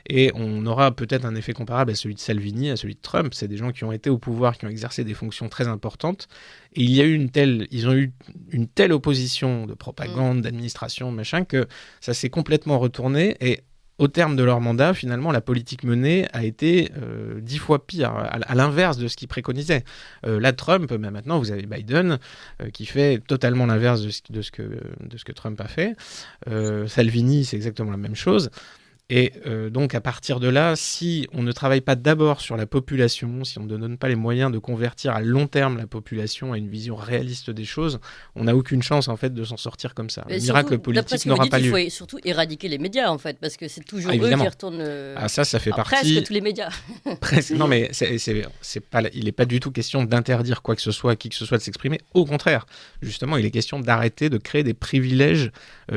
Et on aura peut-être un effet comparable à celui de Salvini, à celui de Trump. C'est des gens qui ont été au pouvoir, qui ont exercé des fonctions très importantes, et ils ont eu une telle opposition de propagande, d'administration, machin, que ça s'est complètement retourné, et au terme de leur mandat, finalement, la politique menée a été 10 fois pire, à l'inverse de ce qu'ils préconisaient. Là, Trump, mais maintenant, vous avez Biden, qui fait totalement l'inverse de ce que Trump a fait. Salvini, c'est exactement la même chose. Et donc, à partir de là, si on ne travaille pas d'abord sur la population, si on ne donne pas les moyens de convertir à long terme la population à une vision réaliste des choses, on n'a aucune chance, en fait, de s'en sortir comme ça. Le miracle politique n'aura pas lieu. Il faut surtout éradiquer les médias, en fait, parce que c'est toujours évidemment. Eux qui retournent... ça fait partie... Presque tous les médias. Non, mais c'est pas, il n'est pas du tout question d'interdire quoi que ce soit à qui que ce soit de s'exprimer. Au contraire, justement, il est question d'arrêter de créer des privilèges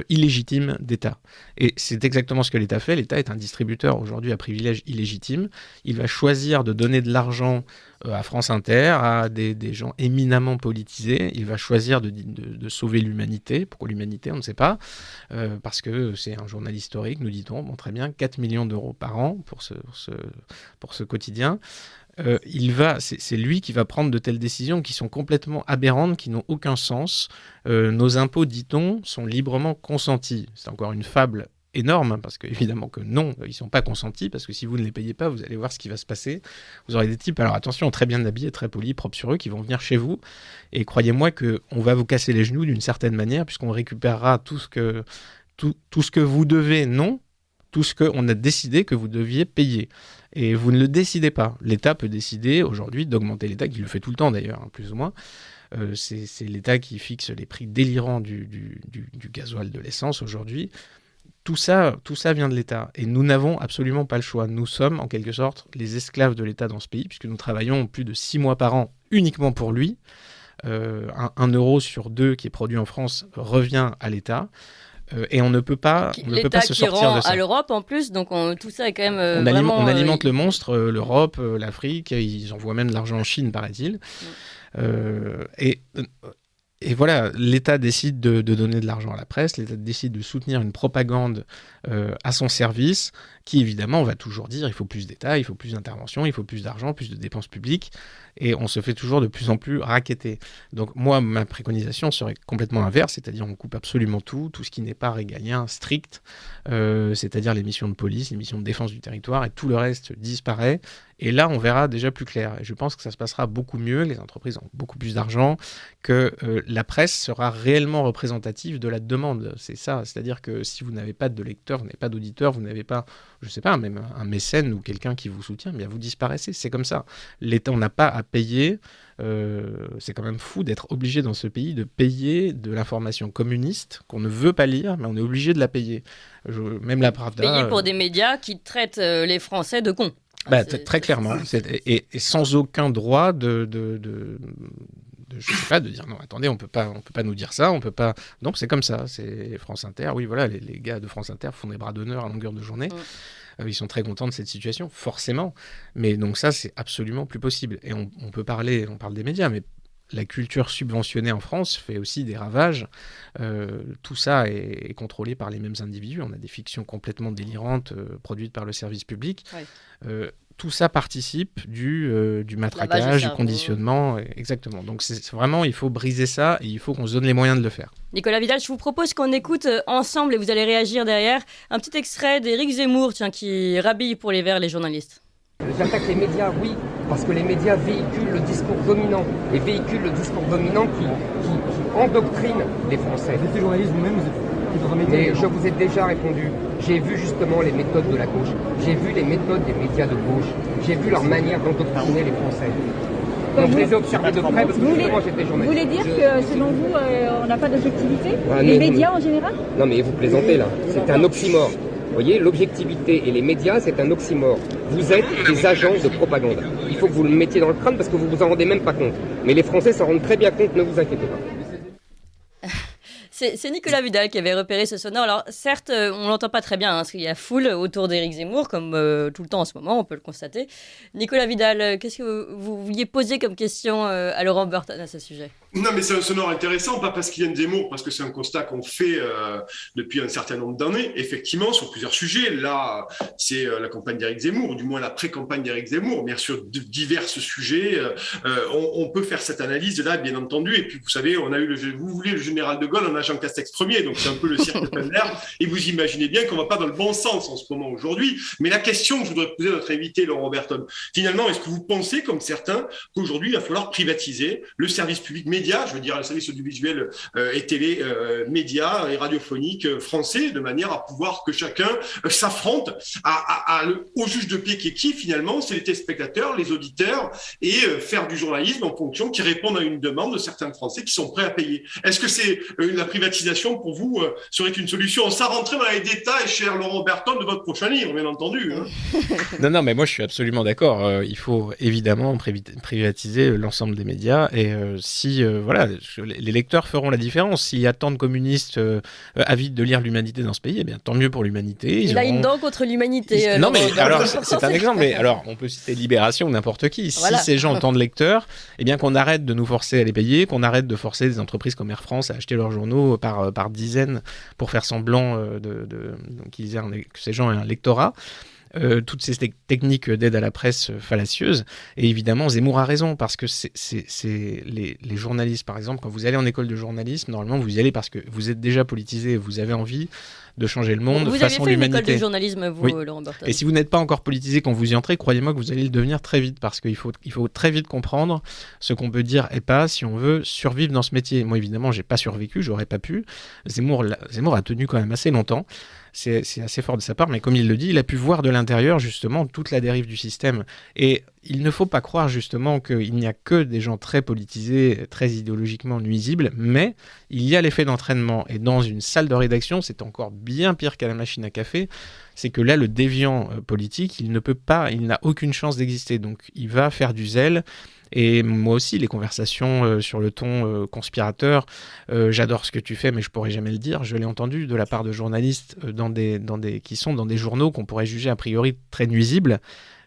illégitimes d'État. Et c'est exactement ce que l'État fait. L'État est un distributeur aujourd'hui à privilèges illégitimes. Il va choisir de donner de l'argent à France Inter, à des gens éminemment politisés. Il va choisir de sauver l'humanité. Pourquoi l'humanité, on ne sait pas. Parce que c'est un journal historique, nous dit-on. Bon, très bien, 4 millions d'euros par an pour ce quotidien. C'est lui qui va prendre de telles décisions qui sont complètement aberrantes, qui n'ont aucun sens. Nos impôts, dit-on, sont librement consentis. C'est encore une fable énorme, parce qu'évidemment que non, ils ne sont pas consentis, parce que si vous ne les payez pas, vous allez voir ce qui va se passer. Vous aurez des types, alors attention, très bien habillés, très polis, propres sur eux, qui vont venir chez vous, et croyez-moi qu'on va vous casser les genoux d'une certaine manière, puisqu'on récupérera tout ce que vous devez, non, tout ce qu'on a décidé que vous deviez payer. Et vous ne le décidez pas. L'État peut décider aujourd'hui d'augmenter l'État, qui le fait tout le temps d'ailleurs, plus ou moins. C'est l'État qui fixe les prix délirants du gasoil, de l'essence aujourd'hui. Tout ça vient de l'État. Et nous n'avons absolument pas le choix. Nous sommes, en quelque sorte, les esclaves de l'État dans ce pays, puisque nous travaillons plus de 6 mois par an uniquement pour lui. 1 euro sur 2 qui est produit en France revient à l'État. Et on ne peut pas se sortir de ça. L'État qui rend à l'Europe en plus, donc tout ça est quand même on alimente le monstre, l'Europe, l'Afrique, ils envoient même de l'argent en Chine, paraît-il. Et voilà, l'État décide de donner de l'argent à la presse, l'État décide de soutenir une propagande à son service, qui évidemment va toujours dire il faut plus d'État, il faut plus d'intervention, il faut plus d'argent, plus de dépenses publiques, et on se fait toujours de plus en plus racketter. Donc moi, ma préconisation serait complètement inverse, c'est-à-dire on coupe absolument tout ce qui n'est pas régalien, strict, c'est-à-dire les missions de police, les missions de défense du territoire, et tout le reste disparaît. Et là, on verra déjà plus clair. Et je pense que ça se passera beaucoup mieux, les entreprises ont beaucoup plus d'argent, que la presse sera réellement représentative de la demande. C'est ça, c'est-à-dire que si vous n'avez pas de lecteurs, vous n'avez pas d'auditeurs, vous n'avez pas, je ne sais pas, même un mécène ou quelqu'un qui vous soutient, bien vous disparaissez, c'est comme ça. L'État, on n'a pas à payer, c'est quand même fou d'être obligé dans ce pays de payer de l'information communiste qu'on ne veut pas lire, mais on est obligé de la payer. Même la Pravda... Payer pour des médias qui traitent les Français de cons. Très clairement, et sans aucun droit je sais pas, de dire non, attendez, on peut pas nous dire ça, on peut pas. Donc c'est comme ça, c'est France Inter. Oui, voilà, les gars de France Inter font des bras d'honneur à longueur de journée. Ils sont très contents de cette situation, forcément. Mais donc ça, c'est absolument plus possible. Et on parle des médias, mais la culture subventionnée en France fait aussi des ravages. Tout ça est contrôlé par les mêmes individus. On a des fictions complètement délirantes produites par le service public. Ouais. Tout ça participe du matraquage, du conditionnement. Exactement. Donc c'est vraiment, il faut briser ça et il faut qu'on se donne les moyens de le faire. Nicolas Vidal, je vous propose qu'on écoute ensemble, et vous allez réagir derrière, un petit extrait d'Éric Zemmour qui rhabille pour les Verts les journalistes. J'attaque les médias, oui, parce que les médias véhiculent le discours dominant, et véhiculent le discours dominant qui endoctrine les Français. Vous êtes journaliste vous-même, vous êtes dans les médias. Mais je vous ai déjà répondu. J'ai vu justement les méthodes de la gauche. J'ai vu les méthodes des médias de gauche. J'ai vu leur manière d'endoctriner les Français. Donc je les ai observés de près parce que justement j'étais journaliste. Vous voulez dire que selon vous, on n'a pas d'objectivité les médias en général? Non mais vous plaisantez là. C'est un oxymore. Vous voyez, l'objectivité et les médias, c'est un oxymore. Vous êtes des agents de propagande. Il faut que vous le mettiez dans le crâne parce que vous vous en rendez même pas compte. Mais les Français s'en rendent très bien compte, ne vous inquiétez pas. C'est Nicolas Vidal qui avait repéré ce sonore. Alors certes, on l'entend pas très bien, parce qu'il y a foule autour d'Éric Zemmour, comme tout le temps en ce moment, on peut le constater. Nicolas Vidal, qu'est-ce que vous vouliez poser comme question à Laurent Burton à ce sujet ? Non, mais c'est un sonore intéressant, pas parce qu'il y a Zemmour, parce que c'est un constat qu'on fait depuis un certain nombre d'années, effectivement, sur plusieurs sujets. Là, c'est la campagne d'Éric Zemmour, ou du moins la pré-campagne d'Éric Zemmour, bien sûr, de divers sujets. On peut faire cette analyse-là, bien entendu. Et puis, vous savez, on a eu vous voulez le général de Gaulle, on a Jean Castex Ier, donc c'est un peu le cirque plein d'air. Et vous imaginez bien qu'on ne va pas dans le bon sens en ce moment aujourd'hui. Mais la question que je voudrais poser à notre invité, Laurent Burton, finalement, est-ce que vous pensez, comme certains, qu'aujourd'hui, il va falloir privatiser le service public médiatique médias, je veux dire les services audiovisuels et télé, médias et radiophoniques français, de manière à pouvoir que chacun s'affronte au juge de paix qui est qui finalement, c'est les téléspectateurs, les auditeurs, et faire du journalisme en fonction qui répondent à une demande de certains Français qui sont prêts à payer. Est-ce que c'est la privatisation pour vous serait une solution sans rentrer dans les détails, cher Laurent Berton, de votre prochain livre, bien entendu. Non, mais moi je suis absolument d'accord. Il faut évidemment privatiser l'ensemble des médias et voilà, les lecteurs feront la différence. S'il y a tant de communistes avides de lire l'humanité dans ce pays, eh bien tant mieux pour l'humanité. Il a une dent contre l'humanité. Non, mais alors c'est un exemple. Mais alors on peut citer Libération ou n'importe qui. Voilà. Si ces gens ont tant de lecteurs, eh bien qu'on arrête de nous forcer à les payer, qu'on arrête de forcer des entreprises comme Air France à acheter leurs journaux par dizaines pour faire semblant que ces gens aient un lectorat. Toutes ces techniques d'aide à la presse fallacieuses. Et évidemment, Zemmour a raison, parce que les journalistes, par exemple, quand vous allez en école de journalisme, normalement, vous y allez parce que vous êtes déjà politisé, vous avez envie de changer le monde façon l'humanité. Vous avez fait une école de journalisme, vous, oui. Laurent Berton. Et si vous n'êtes pas encore politisé quand vous y entrez, croyez-moi que vous allez le devenir très vite, parce qu'il faut très vite comprendre ce qu'on peut dire et pas si on veut survivre dans ce métier. Moi, évidemment, j'ai pas survécu, j'aurais pas pu. Zemmour a tenu quand même assez longtemps. C'est assez fort de sa part, mais comme il le dit, il a pu voir de l'intérieur justement toute la dérive du système. Et il ne faut pas croire justement qu'il n'y a que des gens très politisés, très idéologiquement nuisibles, mais il y a l'effet d'entraînement. Et dans une salle de rédaction, c'est encore bien pire qu'à la machine à café. C'est que là, le déviant politique, il n'a aucune chance d'exister. Donc il va faire du zèle. Et moi aussi, les conversations sur le ton conspirateur, j'adore ce que tu fais, mais je pourrais jamais le dire. Je l'ai entendu de la part de journalistes qui sont dans des journaux qu'on pourrait juger a priori très nuisibles,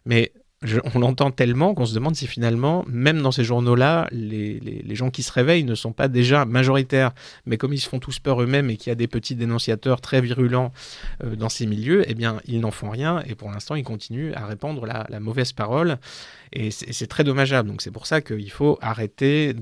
mais on l'entend tellement qu'on se demande si finalement, même dans ces journaux-là, les gens qui se réveillent ne sont pas déjà majoritaires. Mais comme ils se font tous peur eux-mêmes et qu'il y a des petits dénonciateurs très virulents dans ces milieux, eh bien, ils n'en font rien. Et pour l'instant, ils continuent à répandre la mauvaise parole. Et c'est très dommageable. Donc c'est pour ça qu'il faut arrêter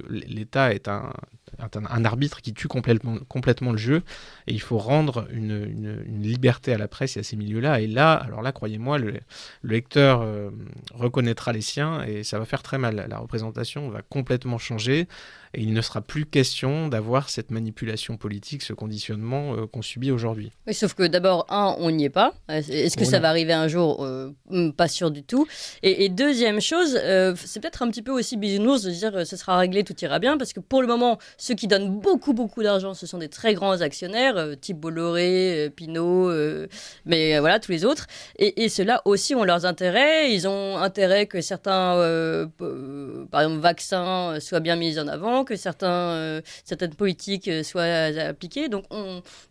l'État est un arbitre qui tue complètement le jeu, et il faut rendre une liberté à la presse et à ces milieux-là. Et là, croyez-moi, le lecteur reconnaîtra les siens, et ça va faire très mal. La représentation va complètement changer, et il ne sera plus question d'avoir cette manipulation politique, ce conditionnement qu'on subit aujourd'hui. Oui, sauf que d'abord, on n'y est pas. Est-ce que ça va arriver un jour ? Pas sûr du tout. Et deuxième chose, c'est peut-être un petit peu aussi bisounours de dire ce sera réglé, tout ira bien, parce que pour le moment, ceux qui donnent beaucoup d'argent, ce sont des très grands actionnaires, type Bolloré, Pinault, mais voilà, tous les autres. Et ceux-là aussi ont leurs intérêts. Ils ont intérêt que certains, par exemple, vaccins soient bien mis en avant, que certaines politiques soient appliquées. Donc,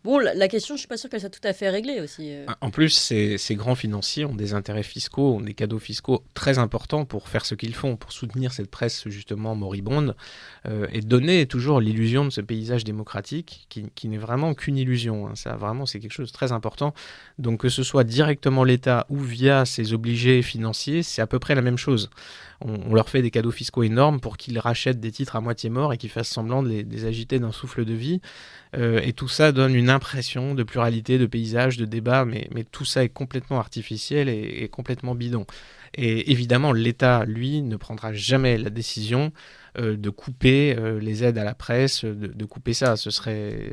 la question, je ne suis pas sûre qu'elle soit tout à fait réglée aussi. En plus, ces grands financiers ont des intérêts fiscaux, ont des cadeaux fiscaux très importants pour faire ce qu'ils font, pour soutenir cette presse justement moribonde, et donner toujours l'illusion de ce paysage démocratique qui n'est vraiment qu'une illusion. Hein. Ça, vraiment, c'est quelque chose de très important. Donc, que ce soit directement l'État ou via ses obligés financiers, c'est à peu près la même chose. On leur fait des cadeaux fiscaux énormes pour qu'ils rachètent des titres à moitié morts et qu'ils fassent semblant de les agiter d'un souffle de vie. Et tout ça donne une impression de pluralité, de paysage, de débat, mais tout ça est complètement artificiel et complètement bidon. Et évidemment, l'État, lui, ne prendra jamais la décision de couper les aides à la presse, de couper ça. Ce serait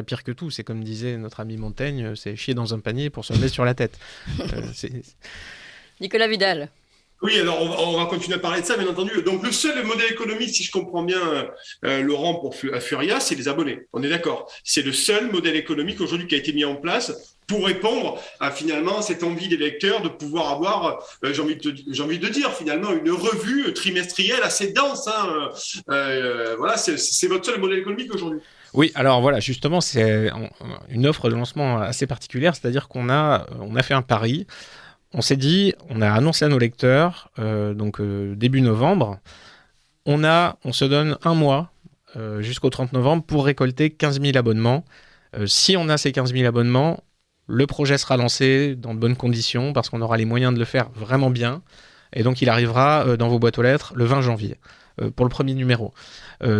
pire que tout. C'est comme disait notre ami Montaigne, c'est chier dans un panier pour se le mettre sur la tête. Nicolas Vidal. Oui, alors on va continuer à parler de ça, bien entendu. Donc le seul modèle économique, si je comprends bien, Laurent, pour Furia, c'est les abonnés. On est d'accord. C'est le seul modèle économique aujourd'hui qui a été mis en place pour répondre à finalement cette envie des lecteurs de pouvoir avoir, j'ai envie de dire finalement, une revue trimestrielle assez dense. Hein. Voilà, c'est votre seul modèle économique aujourd'hui. Oui, alors voilà, justement, c'est une offre de lancement assez particulière, c'est-à-dire qu'on a fait un pari. On s'est dit, on a annoncé à nos lecteurs, début novembre, on se donne un mois jusqu'au 30 novembre pour récolter 15 000 abonnements. Si on a ces 15 000 abonnements, le projet sera lancé dans de bonnes conditions parce qu'on aura les moyens de le faire vraiment bien. Et donc il arrivera dans vos boîtes aux lettres le 20 janvier. Pour le premier numéro.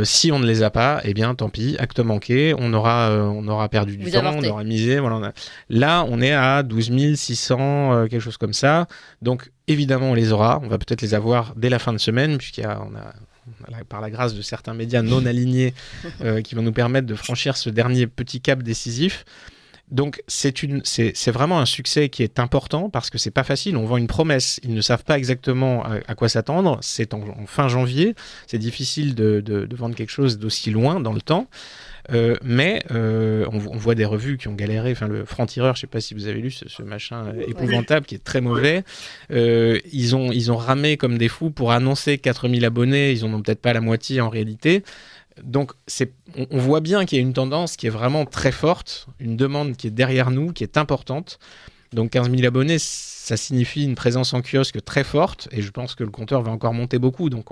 Si on ne les a pas, eh bien tant pis, acte manqué, on aura perdu du temps, on aura misé. Voilà, là, on est à 12 600, quelque chose comme ça. Donc évidemment, on les aura. On va peut-être les avoir dès la fin de semaine, puisqu'on a par la grâce de certains médias non alignés, qui vont nous permettre de franchir ce dernier petit cap décisif. Donc c'est vraiment un succès qui est important parce que c'est pas facile, on vend une promesse, ils ne savent pas exactement à quoi s'attendre, c'est en fin janvier, c'est difficile de vendre quelque chose d'aussi loin dans le temps. Mais on voit des revues qui ont galéré, enfin le Franc-Tireur, je sais pas si vous avez lu ce machin épouvantable qui est très mauvais, ils ont ramé comme des fous pour annoncer 4000 abonnés, ils en ont peut-être pas la moitié en réalité. Donc on voit bien qu'il y a une tendance qui est vraiment très forte, une demande qui est derrière nous, qui est importante. Donc 15 000 abonnés, ça signifie une présence en kiosque très forte et je pense que le compteur va encore monter beaucoup. Donc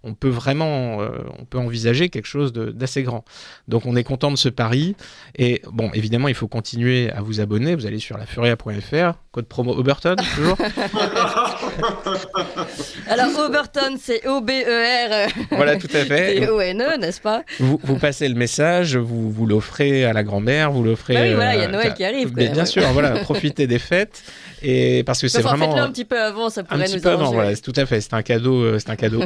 on peut vraiment on peut envisager quelque chose d'assez grand. Donc on est content de ce pari et bon, évidemment, il faut continuer à vous abonner. Vous allez sur lafuria.fr, code promo Oberton, toujours. Alors Oberton, c'est O-B-E-R. Voilà, tout à fait. T-O-N-E, n'est-ce pas? Vous passez le message, vous l'offrez à la grand-mère, vous l'offrez... Bah oui, voilà, il y a Noël qui arrive. Bien sûr, voilà, profitez des fêtes. Et parce que c'est vraiment... Faites-le un petit peu avant, ça pourrait nous arranger. Un petit peu avant, voilà, tout à fait. C'est un cadeau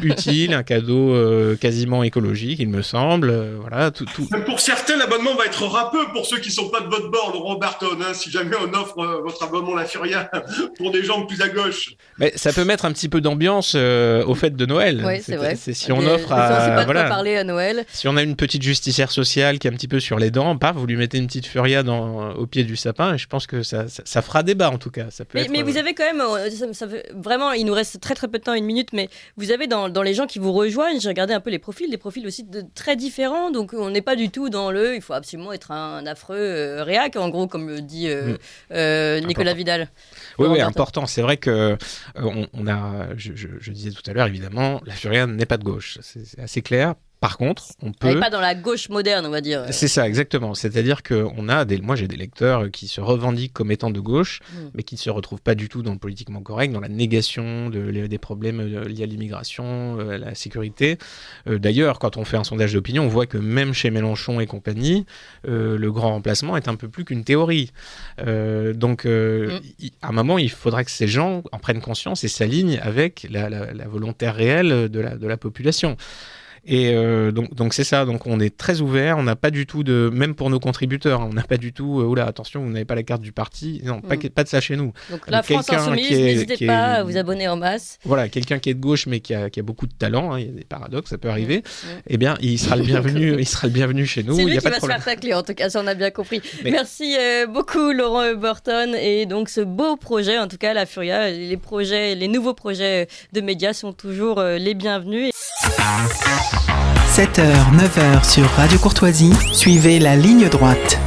utile, un cadeau quasiment écologique, il me semble. Voilà, tout. Pour certains, l'abonnement va être râpeux pour ceux qui sont pas de votre bord, Laurent Berton. Si jamais on offre votre abonnement La Furia pour des gens plus à gauche. Mais ça peut mettre un petit peu d'ambiance au fête de Noël. Oui, c'est vrai. Si on offre à... On sait pas de quoi parler à Noël. Si on a une petite justicière sociale qui est un petit peu sur les dents, paf, vous lui mettez une petite Furia au pied du sapin et je pense que ça fera débat en tout cas. Ça peut mais vous avez quand même, vraiment, il nous reste très très peu de temps, 1 minute, mais vous avez dans les gens qui vous rejoignent, j'ai regardé un peu les profils aussi très différents, donc on n'est pas du tout dans il faut absolument être un affreux réac, en gros, comme le dit Nicolas Vidal. Oui, important. C'est vrai que je disais tout à l'heure, évidemment, la Furia n'est pas de gauche. C'est assez clair. Par contre, on peut... Elle n'est pas dans la gauche moderne, on va dire. C'est ça, exactement. C'est-à-dire que moi, j'ai des lecteurs qui se revendiquent comme étant de gauche, mais qui ne se retrouvent pas du tout dans le politiquement correct, dans la négation des problèmes liés à l'immigration, à la sécurité. D'ailleurs, quand on fait un sondage d'opinion, on voit que même chez Mélenchon et compagnie, le grand remplacement est un peu plus qu'une théorie. Donc, à un moment, il faudra que ces gens en prennent conscience et s'alignent avec la volonté réelle de la population. Et donc c'est ça, donc on est très ouvert, on n'a pas du tout même pour nos contributeurs, on n'a pas du tout, oula, attention, vous n'avez pas la carte du parti, non, pas de ça chez nous. Donc la France Insoumise, n'hésitez pas à vous abonner en masse. Voilà, quelqu'un qui est de gauche mais qui a beaucoup de talent, il y a des paradoxes, ça peut arriver, eh bien il sera le bienvenu chez nous. C'est lui qui va se faire tacler, en tout cas, ça on a bien compris. Merci beaucoup Laurent Oberton, et donc ce beau projet, en tout cas la Furia, les nouveaux projets de médias sont toujours les bienvenus. 7h, 9h sur Radio Courtoisie, suivez la ligne droite.